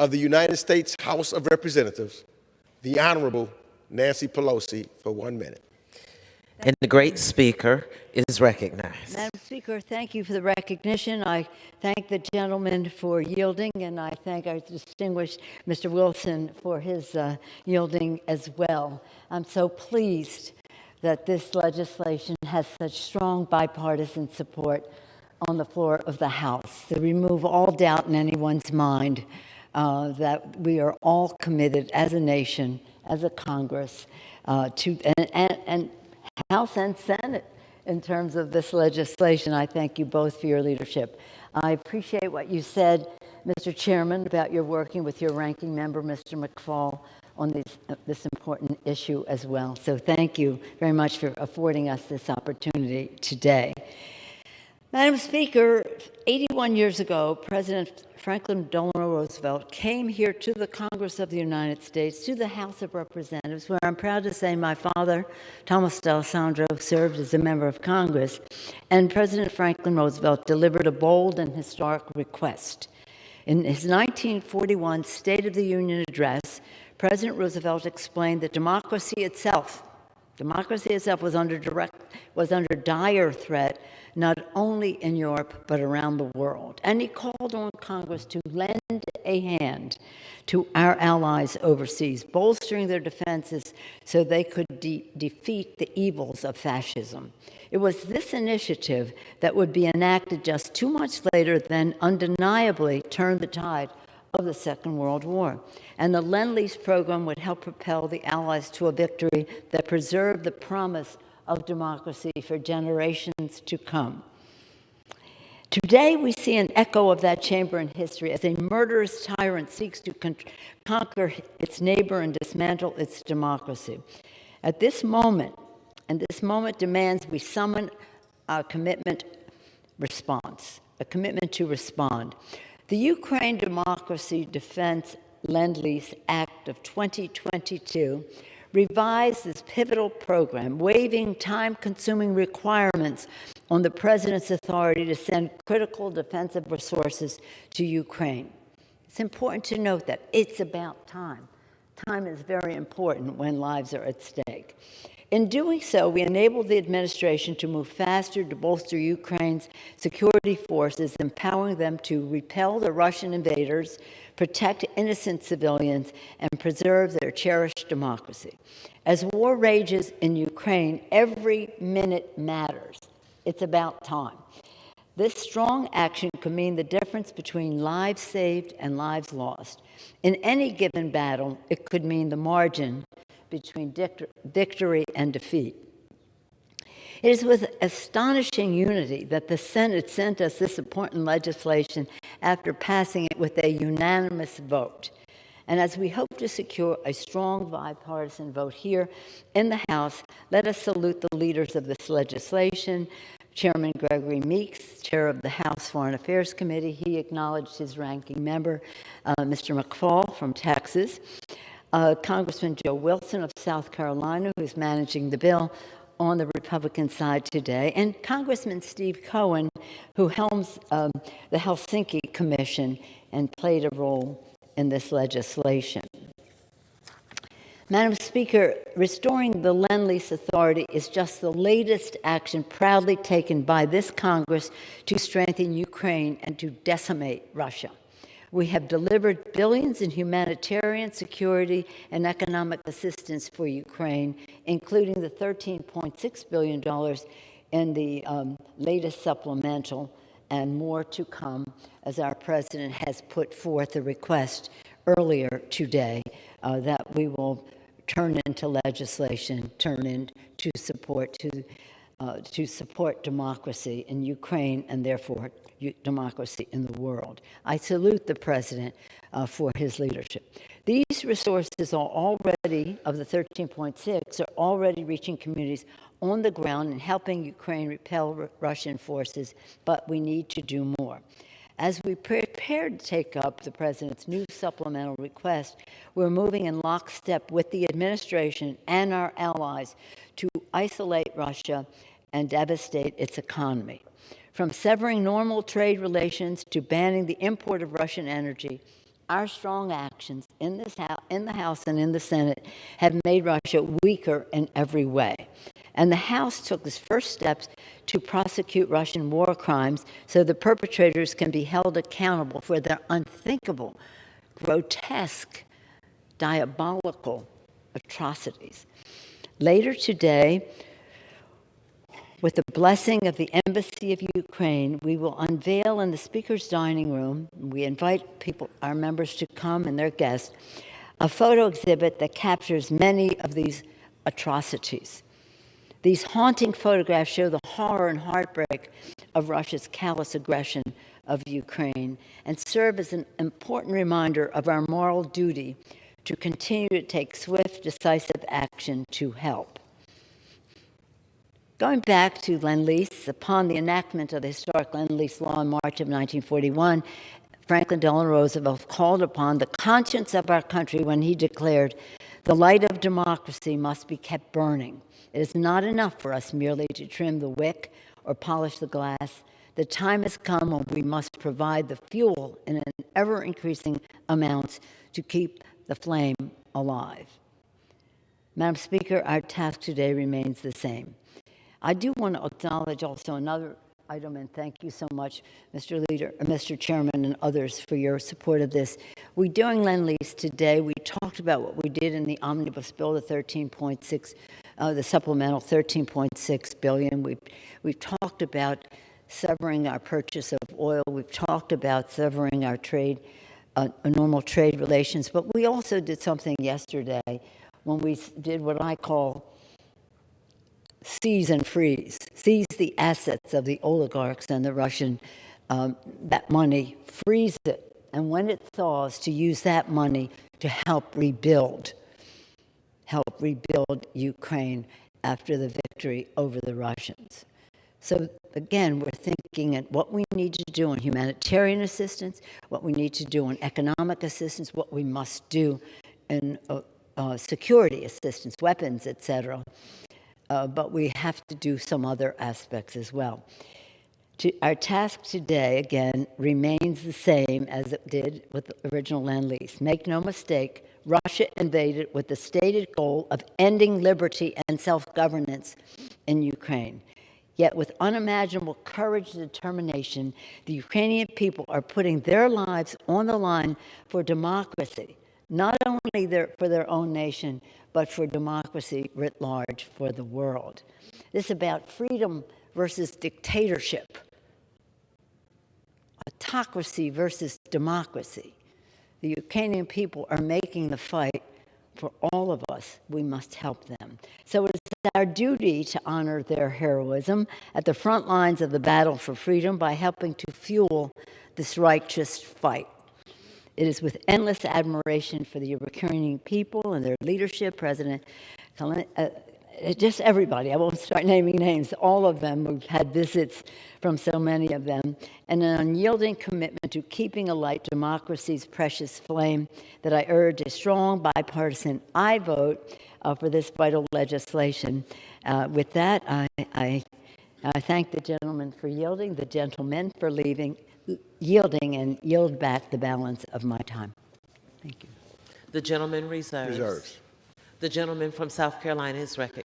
of the United States House of Representatives, the Honorable Nancy Pelosi, for 1 minute. And the great speaker is recognized. Madam Speaker, thank you for the recognition. I thank the gentleman for yielding, and I thank our distinguished Mr. Wilson for his yielding as well. I'm so pleased that this legislation has such strong bipartisan support on the floor of the House to remove all doubt in anyone's mind that we are all committed as a nation, as a Congress, and House and Senate in terms of this legislation. I thank you both for your leadership. I appreciate what you said, Mr. Chairman, about your working with your ranking member, Mr. McFall, on this important issue as well. So thank you very much for affording us this opportunity today. Madam Speaker, 81 years ago, President Franklin Delano Roosevelt came here to the Congress of the United States, to the House of Representatives, where I'm proud to say my father, Thomas D'Alessandro, served as a member of Congress, and President Franklin Roosevelt delivered a bold and historic request. In his 1941 State of the Union address, President Roosevelt explained that democracy itself was under dire threat, not only in Europe, but around the world. And he called on Congress to lend a hand to our allies overseas, bolstering their defenses so they could defeat the evils of fascism. It was this initiative that would be enacted just 2 months later that undeniably turned the tide of the Second World War. And the Lend-Lease program would help propel the Allies to a victory that preserved the promise of democracy for generations to come. Today, we see an echo of that chamber in history as a murderous tyrant seeks to conquer its neighbor and dismantle its democracy. At this moment, and this moment demands we summon a commitment to respond. The Ukraine Democracy Defense Lend-Lease Act of 2022 revised this pivotal program, waiving time-consuming requirements on the President's authority to send critical defensive resources to Ukraine. It's important to note that it's about time. Time is very important when lives are at stake. In doing so, we enabled the administration to move faster to bolster Ukraine's security forces, empowering them to repel the Russian invaders, protect innocent civilians, and preserve their cherished democracy. As war rages in Ukraine, every minute matters. It's about time. This strong action could mean the difference between lives saved and lives lost. In any given battle, it could mean the margin between victory and defeat. It is with astonishing unity that the Senate sent us this important legislation after passing it with a unanimous vote. And as we hope to secure a strong bipartisan vote here in the House, let us salute the leaders of this legislation. Chairman Gregory Meeks, chair of the House Foreign Affairs Committee, he acknowledged his ranking member, Mr. McFall from Texas. Congressman Joe Wilson of South Carolina, who's managing the bill on the Republican side today, and Congressman Steve Cohen, who helms the Helsinki Commission and played a role in this legislation. Madam Speaker, restoring the Lend-Lease authority is just the latest action proudly taken by this Congress to strengthen Ukraine and to decimate Russia. We have delivered billions in humanitarian, security, and economic assistance for Ukraine, including the $13.6 billion in the latest supplemental, and more to come, as our president has put forth a request earlier today that we will turn into legislation, turn into support to support democracy in Ukraine and therefore democracy in the world. I salute the president for his leadership. These resources are already, of the 13.6, are already reaching communities on the ground and helping Ukraine repel Russian forces, but we need to do more. As we prepare to take up the president's new supplemental request, we're moving in lockstep with the administration and our allies to isolate Russia and devastate its economy. From severing normal trade relations to banning the import of Russian energy, our strong actions in the House and in the Senate have made Russia weaker in every way. And the House took the first steps to prosecute Russian war crimes so the perpetrators can be held accountable for their unthinkable, grotesque, diabolical atrocities. Later today, with the blessing of the Embassy of Ukraine, we will unveil in the Speaker's dining room, we invite people, our members to come and their guests, a photo exhibit that captures many of these atrocities. These haunting photographs show the horror and heartbreak of Russia's callous aggression of Ukraine and serve as an important reminder of our moral duty to continue to take swift, decisive action to help. Going back to Lend-Lease, upon the enactment of the historic Lend-Lease law in March of 1941, Franklin Delano Roosevelt called upon the conscience of our country when he declared, "The light of democracy must be kept burning. It is not enough for us merely to trim the wick or polish the glass. The time has come when we must provide the fuel in an ever-increasing amounts to keep the flame alive." Madam Speaker, our task today remains the same. I do want to acknowledge also another item, and thank you so much, Mr. Chairman, and others for your support of this. During Lend-Lease today, we talked about what we did in the omnibus bill, the 13.6, the supplemental 13.6 billion. We've talked about severing our purchase of oil. We've talked about severing our trade, normal trade relations. But we also did something yesterday when we did what I call seize and freeze, seize the assets of the oligarchs and the Russian, that money, freeze it, and when it thaws, to use that money to help rebuild Ukraine after the victory over the Russians. So again, we're thinking at what we need to do in humanitarian assistance, what we need to do in economic assistance, what we must do in security assistance, weapons, etc. But we have to do some other aspects as well. Our task today, again, remains the same as it did with the original Lend-Lease. Make no mistake, Russia invaded with the stated goal of ending liberty and self-governance in Ukraine. Yet with unimaginable courage and determination, the Ukrainian people are putting their lives on the line for democracy, not only for their own nation, but for democracy writ large for the world. This is about freedom versus dictatorship, autocracy versus democracy. The Ukrainian people are making the fight for all of us. We must help them. So it is our duty to honor their heroism at the front lines of the battle for freedom by helping to fuel this righteous fight. It is with endless admiration for the Ukrainian people and their leadership, President just everybody, I won't start naming names, all of them. We've had visits from so many of them, and an unyielding commitment to keeping alight democracy's precious flame that I urge a strong bipartisan aye vote for this vital legislation. With that, I thank the gentleman for yielding, the gentlemen for yielding, and yield back the balance of my time. Thank you. The gentleman reserves. Reserves. The gentleman from South Carolina is recognized.